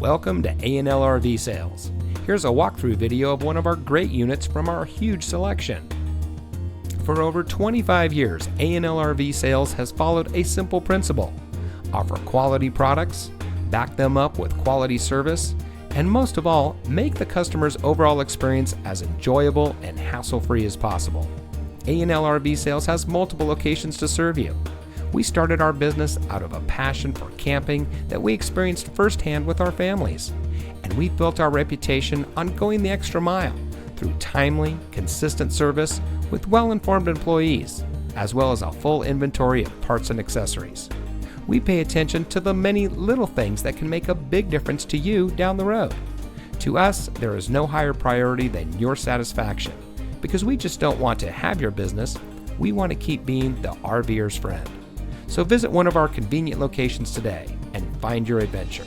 Welcome to A&L RV Sales. Here's a walkthrough video of one of our great units from our huge selection. For over 25 years, A&L RV Sales has followed a simple principle: offer quality products, back them up with quality service, and most of all, make the customer's overall experience as enjoyable and hassle-free as possible. A&L RV Sales has multiple locations to serve you. We started our business out of a passion for camping that we experienced firsthand with our families, and we've built our reputation on going the extra mile through timely, consistent service with well-informed employees, as well as a full inventory of parts and accessories. We pay attention to the many little things that can make a big difference to you down the road. To us, there is no higher priority than your satisfaction, because we just don't want to have your business, we want to keep being the RVer's friend. So visit one of our convenient locations today and find your adventure.